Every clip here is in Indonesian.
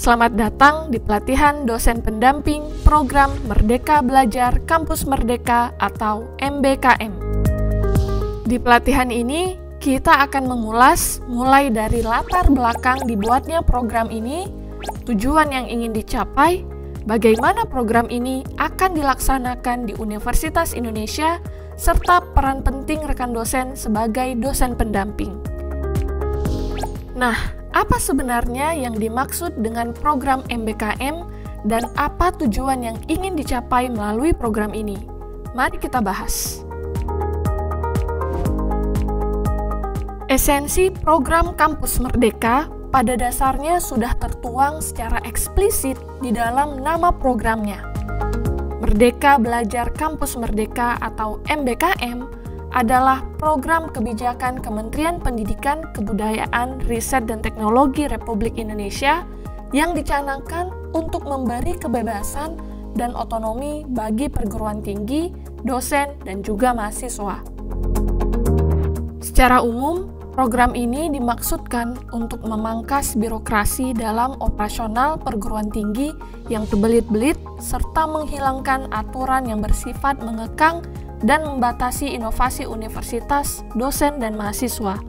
Selamat datang di pelatihan dosen pendamping program Merdeka Belajar Kampus Merdeka atau MBKM. Di pelatihan ini, kita akan mengulas mulai dari latar belakang dibuatnya program ini, tujuan yang ingin dicapai, bagaimana program ini akan dilaksanakan di Universitas Indonesia, serta peran penting rekan dosen sebagai dosen pendamping. Nah, apa sebenarnya yang dimaksud dengan program MBKM dan apa tujuan yang ingin dicapai melalui program ini? Mari kita bahas. Esensi program Kampus Merdeka pada dasarnya sudah tertuang secara eksplisit di dalam nama programnya. Merdeka Belajar Kampus Merdeka atau MBKM adalah program kebijakan Kementerian Pendidikan, Kebudayaan, Riset, dan Teknologi Republik Indonesia yang dicanangkan untuk memberi kebebasan dan otonomi bagi perguruan tinggi, dosen, dan juga mahasiswa. Secara umum, program ini dimaksudkan untuk memangkas birokrasi dalam operasional perguruan tinggi yang berbelit-belit serta menghilangkan aturan yang bersifat mengekang dan membatasi inovasi universitas, dosen, dan mahasiswa.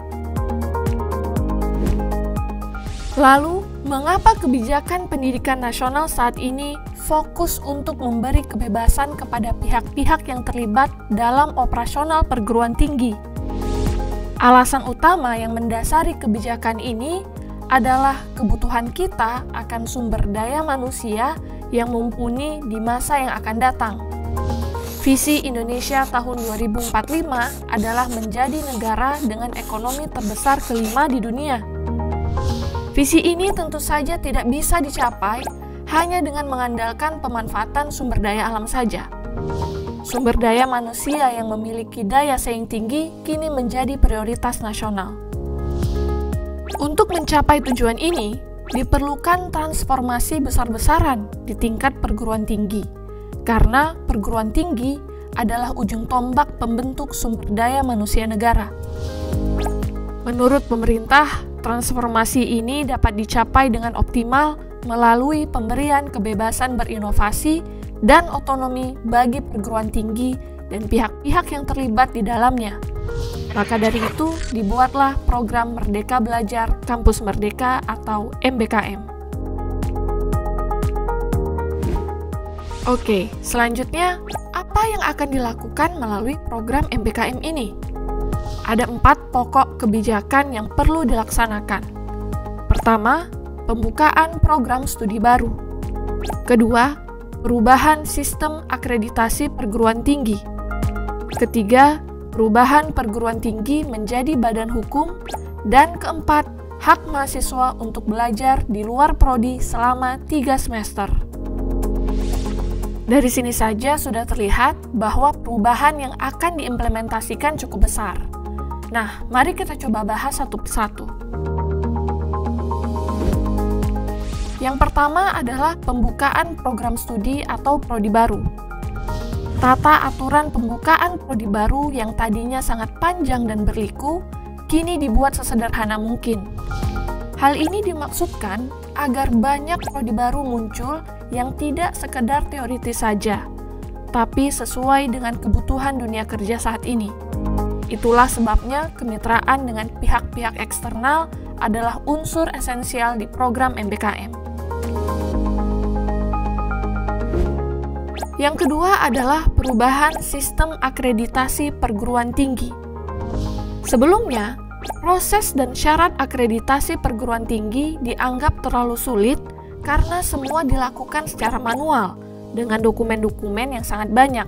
Lalu, mengapa kebijakan pendidikan nasional saat ini fokus untuk memberi kebebasan kepada pihak-pihak yang terlibat dalam operasional perguruan tinggi? Alasan utama yang mendasari kebijakan ini adalah kebutuhan kita akan sumber daya manusia yang mumpuni di masa yang akan datang. Visi Indonesia tahun 2045 adalah menjadi negara dengan ekonomi terbesar kelima di dunia. Visi ini tentu saja tidak bisa dicapai hanya dengan mengandalkan pemanfaatan sumber daya alam saja. Sumber daya manusia yang memiliki daya saing tinggi kini menjadi prioritas nasional. Untuk mencapai tujuan ini, diperlukan transformasi besar-besaran di tingkat perguruan tinggi. Karena perguruan tinggi adalah ujung tombak pembentuk sumber daya manusia negara. Menurut pemerintah, transformasi ini dapat dicapai dengan optimal melalui pemberian kebebasan berinovasi dan otonomi bagi perguruan tinggi dan pihak-pihak yang terlibat di dalamnya. Maka dari itu, dibuatlah program Merdeka Belajar Kampus Merdeka atau MBKM. Oke, selanjutnya, apa yang akan dilakukan melalui program MBKM ini? Ada 4 pokok kebijakan yang perlu dilaksanakan. Pertama, pembukaan program studi baru. Kedua, perubahan sistem akreditasi perguruan tinggi. Ketiga, perubahan perguruan tinggi menjadi badan hukum. Dan keempat, hak mahasiswa untuk belajar di luar prodi selama 3 semester. Dari sini saja sudah terlihat bahwa perubahan yang akan diimplementasikan cukup besar. Nah, mari kita coba bahas satu persatu. Yang pertama adalah pembukaan program studi atau prodi baru. Tata aturan pembukaan prodi baru yang tadinya sangat panjang dan berliku, kini dibuat sesederhana mungkin. Hal ini dimaksudkan agar banyak prodi baru muncul yang tidak sekedar teoritis saja, tapi sesuai dengan kebutuhan dunia kerja saat ini. Itulah sebabnya kemitraan dengan pihak-pihak eksternal adalah unsur esensial di program MBKM. Yang kedua adalah perubahan sistem akreditasi perguruan tinggi. Sebelumnya, proses dan syarat akreditasi perguruan tinggi dianggap terlalu sulit karena semua dilakukan secara manual dengan dokumen-dokumen yang sangat banyak.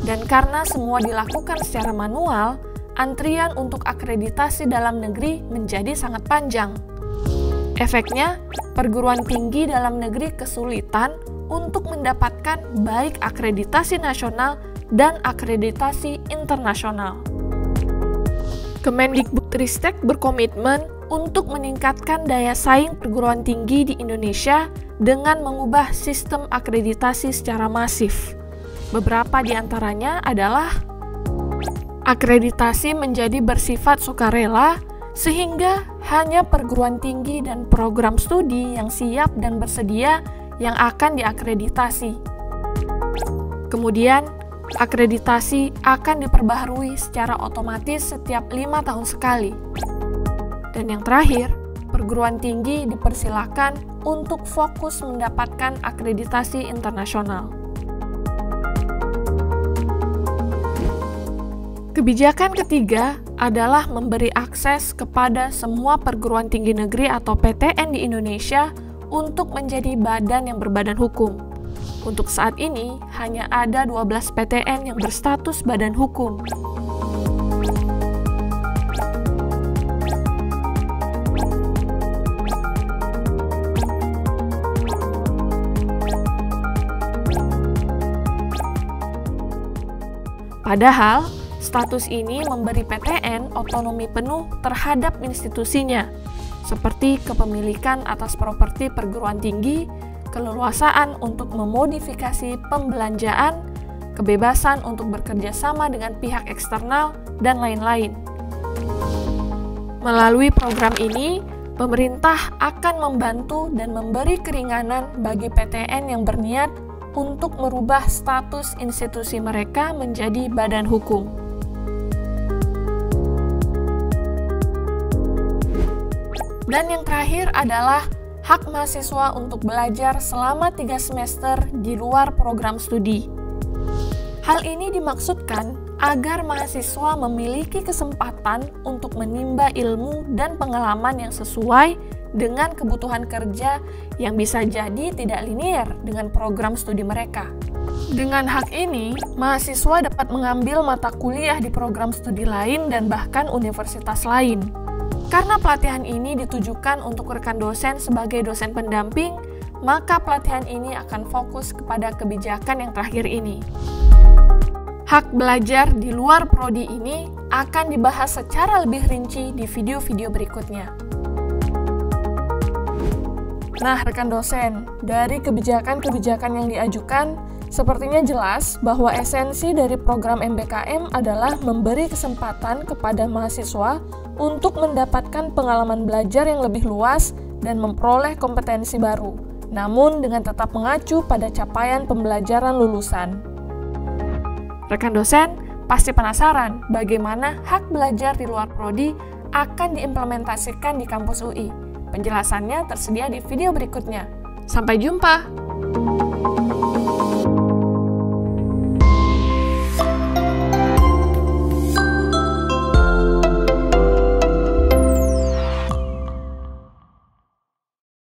Dan karena semua dilakukan secara manual, antrian untuk akreditasi dalam negeri menjadi sangat panjang. Efeknya, perguruan tinggi dalam negeri kesulitan untuk mendapatkan baik akreditasi nasional dan akreditasi internasional. Kemendikbudristek berkomitmen untuk meningkatkan daya saing perguruan tinggi di Indonesia dengan mengubah sistem akreditasi secara masif. Beberapa di antaranya adalah akreditasi menjadi bersifat sukarela, sehingga hanya perguruan tinggi dan program studi yang siap dan bersedia yang akan diakreditasi. Kemudian, akreditasi akan diperbaharui secara otomatis setiap 5 tahun sekali. Dan yang terakhir, perguruan tinggi dipersilakan untuk fokus mendapatkan akreditasi internasional. Kebijakan ketiga adalah memberi akses kepada semua perguruan tinggi negeri atau PTN di Indonesia untuk menjadi badan yang berbadan hukum. Untuk saat ini, hanya ada 12 PTN yang berstatus badan hukum. Padahal, status ini memberi PTN otonomi penuh terhadap institusinya, seperti kepemilikan atas properti perguruan tinggi, keleluasaan untuk memodifikasi pembelanjaan, kebebasan untuk bekerja sama dengan pihak eksternal, dan lain-lain. Melalui program ini, pemerintah akan membantu dan memberi keringanan bagi PTN yang berniat untuk merubah status institusi mereka menjadi badan hukum. Dan yang terakhir adalah hak mahasiswa untuk belajar selama 3 semester di luar program studi. Hal ini dimaksudkan agar mahasiswa memiliki kesempatan untuk menimba ilmu dan pengalaman yang sesuai dengan kebutuhan kerja yang bisa jadi tidak linier dengan program studi mereka. Dengan hak ini, mahasiswa dapat mengambil mata kuliah di program studi lain dan bahkan universitas lain. Karena pelatihan ini ditujukan untuk rekan dosen sebagai dosen pendamping, maka pelatihan ini akan fokus kepada kebijakan yang terakhir ini. Hak belajar di luar prodi ini akan dibahas secara lebih rinci di video-video berikutnya. Nah, rekan dosen, dari kebijakan-kebijakan yang diajukan, sepertinya jelas bahwa esensi dari program MBKM adalah memberi kesempatan kepada mahasiswa untuk mendapatkan pengalaman belajar yang lebih luas dan memperoleh kompetensi baru, namun dengan tetap mengacu pada capaian pembelajaran lulusan. Rekan dosen pasti penasaran bagaimana hak belajar di luar prodi akan diimplementasikan di kampus UI. Penjelasannya tersedia di video berikutnya. Sampai jumpa!